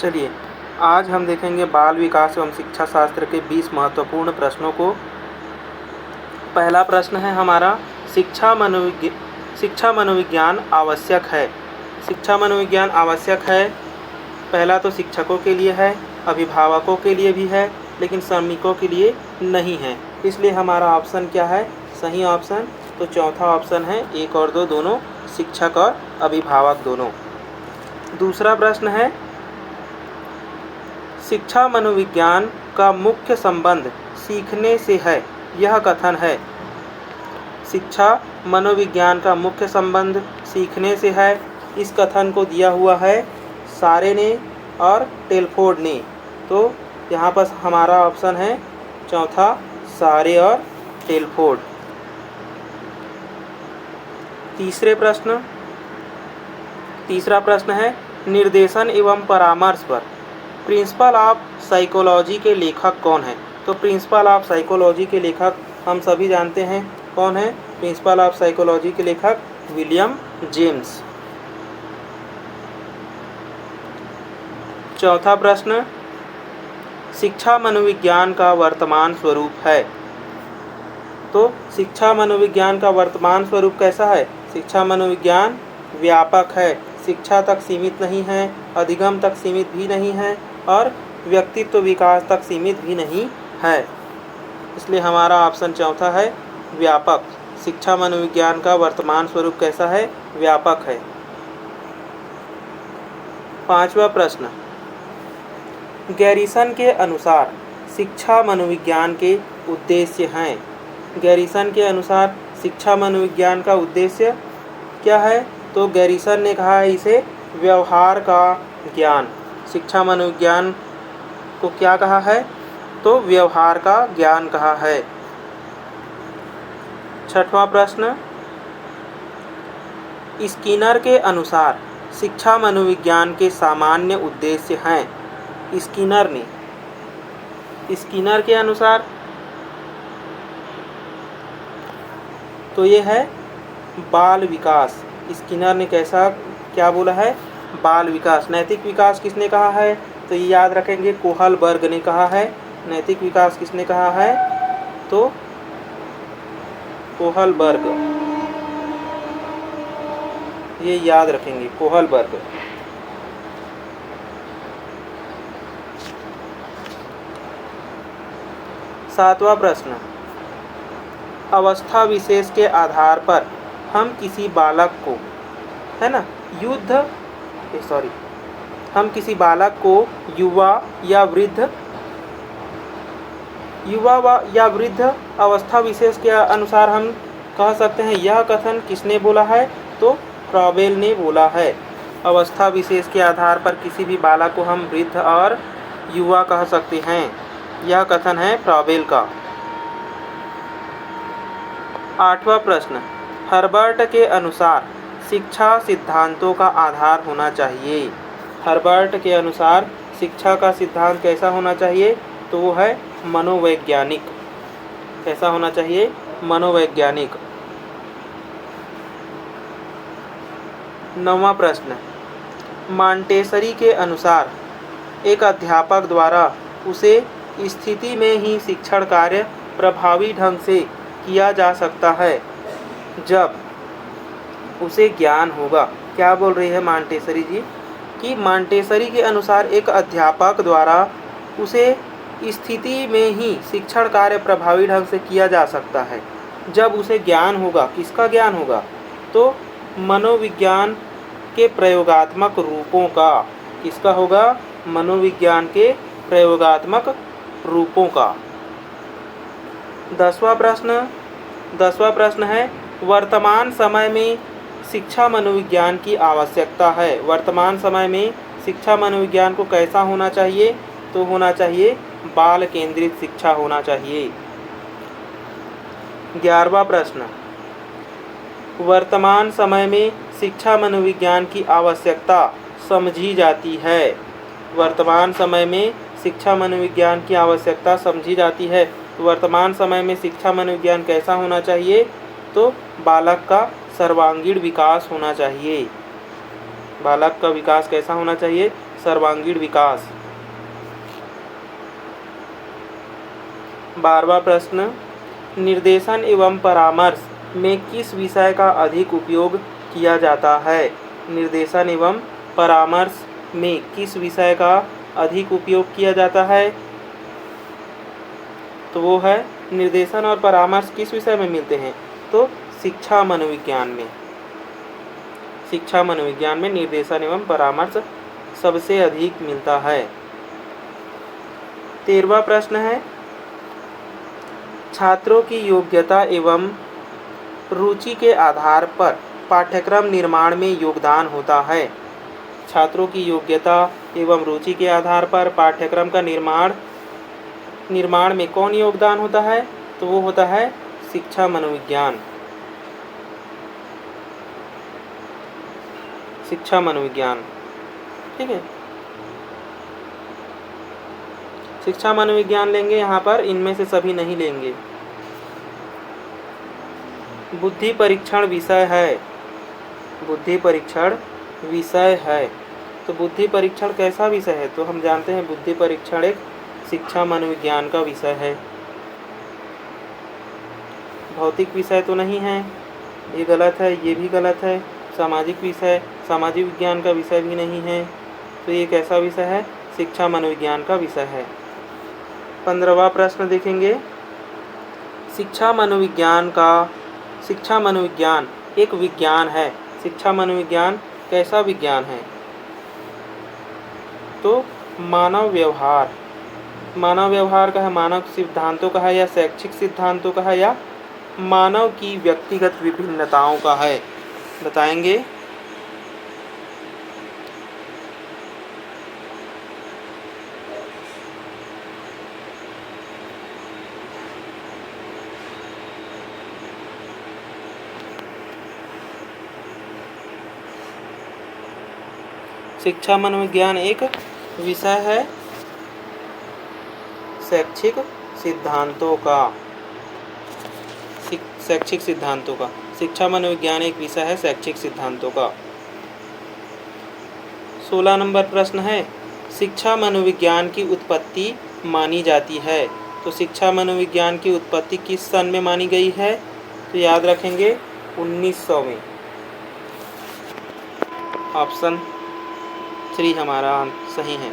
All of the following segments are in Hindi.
चलिए, आज हम देखेंगे बाल विकास एवं शिक्षा शास्त्र के 20 महत्वपूर्ण प्रश्नों को। पहला प्रश्न है हमारा, शिक्षा मनोविज्ञान आवश्यक है। शिक्षा मनोविज्ञान आवश्यक है। पहला तो शिक्षकों के लिए है, अभिभावकों के लिए भी है, लेकिन श्रमिकों के लिए नहीं है। इसलिए हमारा ऑप्शन क्या है, सही ऑप्शन तो चौथा ऑप्शन है, 1 और 2 दोनों, शिक्षक और अभिभावक दोनों। दूसरा प्रश्न है, शिक्षा मनोविज्ञान का मुख्य संबंध सीखने से है, यह कथन है। शिक्षा मनोविज्ञान का मुख्य संबंध सीखने से है, इस कथन को दिया हुआ है सारे ने और टेलफोर्ड ने। तो यहाँ पर हमारा ऑप्शन है चौथा, सारे और टेलफोर्ड। तीसरा प्रश्न है, निर्देशन एवं परामर्श पर प्रिंसिपल ऑफ साइकोलॉजी के लेखक कौन है। तो प्रिंसिपल ऑफ साइकोलॉजी के लेखक हम सभी जानते हैं कौन है। प्रिंसिपल ऑफ साइकोलॉजी के लेखक विलियम जेम्स। चौथा प्रश्न, शिक्षा मनोविज्ञान का वर्तमान स्वरूप है। तो शिक्षा मनोविज्ञान का वर्तमान स्वरूप कैसा है। शिक्षा मनोविज्ञान व्यापक है, शिक्षा तक सीमित नहीं है, अधिगम तक सीमित भी नहीं है और व्यक्तित्व विकास तक सीमित भी नहीं है। इसलिए हमारा ऑप्शन चौथा है, व्यापक। शिक्षा मनोविज्ञान का वर्तमान स्वरूप कैसा है, व्यापक है। पांचवा प्रश्न, गैरिसन के अनुसार शिक्षा मनोविज्ञान के उद्देश्य हैं। गैरिसन के अनुसार शिक्षा मनोविज्ञान का उद्देश्य क्या है। तो गैरिसन ने कहा है इसे व्यवहार का ज्ञान। शिक्षा मनोविज्ञान को क्या कहा है, तो व्यवहार का ज्ञान कहा है। छठवां प्रश्न, स्किनर के अनुसार शिक्षा मनोविज्ञान के सामान्य उद्देश्य हैं। स्किनर के अनुसार तो ये है बाल विकास। स्किनर ने क्या बोला है, बाल विकास। नैतिक विकास किसने कहा है, तो ये याद रखेंगे, कोहलबर्ग ने कहा है। नैतिक विकास किसने कहा है, तो कोहलबर्ग। ये याद रखेंगे, कोहलबर्ग। सातवां प्रश्न, अवस्था विशेष के आधार पर हम किसी बालक को, है ना, हम किसी बालक को युवा या वृद्ध अवस्था विशेष के अनुसार हम कह सकते हैं। यह कथन किसने बोला है, तो फ्रॉबेल ने बोला है। अवस्था विशेष के आधार पर किसी भी बालक को हम वृद्ध और युवा कह सकते हैं, यह कथन है फ्रॉबेल का। आठवां प्रश्न, हर्बर्ट के अनुसार शिक्षा सिद्धांतों का आधार होना चाहिए। हर्बर्ट के अनुसार शिक्षा का सिद्धांत कैसा होना चाहिए, तो वो है मनोवैज्ञानिक। कैसा होना चाहिए, मनोवैज्ञानिक। नौवां प्रश्न, मॉन्टेसरी के अनुसार एक अध्यापक द्वारा उसे स्थिति में ही शिक्षण कार्य प्रभावी ढंग से किया जा सकता है जब उसे ज्ञान होगा। क्या बोल रही है मॉन्टेसरी जी, कि मॉन्टेसरी के अनुसार एक अध्यापक द्वारा उसे स्थिति में ही शिक्षण कार्य प्रभावी ढंग से किया जा सकता है जब उसे ज्ञान होगा। किसका ज्ञान होगा, तो मनोविज्ञान के प्रयोगात्मक रूपों का। किसका होगा, मनोविज्ञान के प्रयोगात्मक रूपों का। दसवां प्रश्न है, वर्तमान समय में शिक्षा मनोविज्ञान की आवश्यकता है। वर्तमान समय में शिक्षा मनोविज्ञान को कैसा होना चाहिए, तो होना चाहिए बाल केंद्रित शिक्षा होना चाहिए। 11वां प्रश्न, वर्तमान समय में शिक्षा मनोविज्ञान की आवश्यकता समझी जाती है। वर्तमान समय में शिक्षा मनोविज्ञान की आवश्यकता समझी जाती है। तो वर्तमान समय में शिक्षा मनोविज्ञान कैसा होना चाहिए, तो बालक का सर्वांगीण विकास होना चाहिए। बालक का विकास कैसा होना चाहिए, सर्वांगीण विकास। 12वां प्रश्न, निर्देशन एवं परामर्श में किस विषय का अधिक उपयोग किया जाता है? निर्देशन एवं परामर्श में किस विषय का अधिक उपयोग किया जाता है? तो वो है निर्देशन और परामर्श किस विषय में मिलते हैं? तो शिक्षा मनोविज्ञान में। शिक्षा मनोविज्ञान में निर्देशन एवं परामर्श सबसे अधिक मिलता है। 13वां प्रश्न है, छात्रों की योग्यता एवं रुचि के आधार पर पाठ्यक्रम निर्माण में योगदान होता है। छात्रों की योग्यता एवं रुचि के आधार पर पाठ्यक्रम का निर्माण में कौन योगदान होता है? तो वो होता है शिक्षा मनोविज्ञान। शिक्षा मनोविज्ञान, ठीक है। शिक्षा मनोविज्ञान लेंगे यहाँ पर, इनमें से सभी नहीं लेंगे। बुद्धि परीक्षण विषय है। बुद्धि परीक्षण विषय है। तो बुद्धि परीक्षण कैसा विषय है? तो हम जानते हैं बुद्धि परीक्षण एक शिक्षा मनोविज्ञान का विषय है। भौतिक विषय तो नहीं है, ये गलत है, ये भी गलत है। सामाजिक विषय, सामाजिक विज्ञान का विषय भी नहीं है। तो ये कैसा विषय है? शिक्षा मनोविज्ञान का विषय है। 15वां प्रश्न देखेंगे, शिक्षा मनोविज्ञान एक विज्ञान है। शिक्षा मनोविज्ञान कैसा विज्ञान है? तो मानव व्यवहार का है, मानव सिद्धांतों का है, या शैक्षिक सिद्धांतों का है, या मानव की व्यक्तिगत विभिन्नताओं का है? बताएंगे। शिक्षा मनोविज्ञान एक विषय है शैक्षिक सिद्धांतों का। शिक्षा मनोविज्ञान एक विषय है शैक्षिक सिद्धांतों का। 16 नंबर प्रश्न है, शिक्षा मनोविज्ञान की उत्पत्ति मानी जाती है। तो शिक्षा मनोविज्ञान की उत्पत्ति किस सन में मानी गई है? तो याद रखेंगे 1900 में। ऑप्शन 3 हमारा सही है।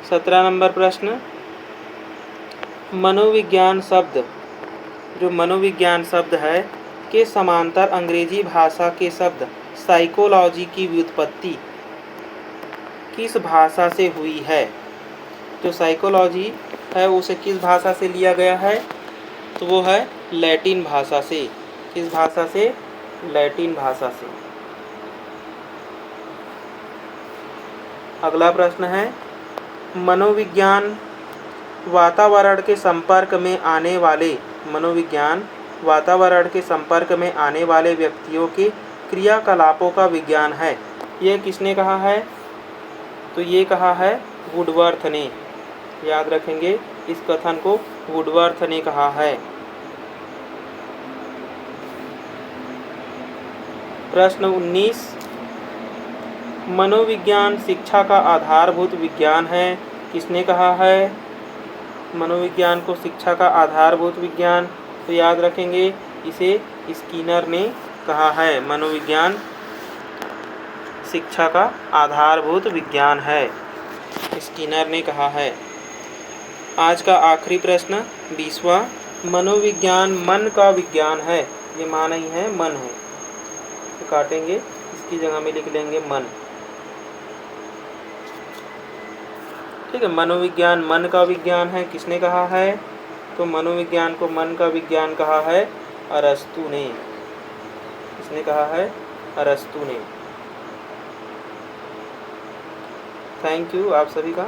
17 नंबर प्रश्न, मनोविज्ञान शब्द है के समांतर अंग्रेजी भाषा के शब्द साइकोलॉजी की व्युत्पत्ति किस भाषा से हुई है? जो साइकोलॉजी है उसे किस भाषा से लिया गया है? तो वो है लैटिन भाषा से। किस भाषा से? लैटिन भाषा से। अगला प्रश्न है, मनोविज्ञान वातावरण के संपर्क में आने वाले व्यक्तियों के क्रियाकलापों का विज्ञान है। यह किसने कहा है? तो ये कहा है वुडवर्थ ने। याद रखेंगे, इस कथन को वुडवर्थ ने कहा है। प्रश्न 19, मनोविज्ञान शिक्षा का आधारभूत विज्ञान है। किसने कहा है मनोविज्ञान को शिक्षा का आधारभूत विज्ञान? तो याद रखेंगे, इसे स्किनर ने कहा है। मनोविज्ञान शिक्षा का आधारभूत विज्ञान है, स्किनर ने कहा है। आज का आखिरी प्रश्न 20वां, मनोविज्ञान मन का विज्ञान है। ये मां नहीं है, मन है, तो काटेंगे, इसकी जगह में लिख लेंगे मन। ठीक है, मनोविज्ञान मन का विज्ञान है। किसने कहा है? तो मनोविज्ञान को मन का विज्ञान कहा है अरस्तु ने। किसने कहा है? अरस्तु ने। थैंक यू आप सभी का।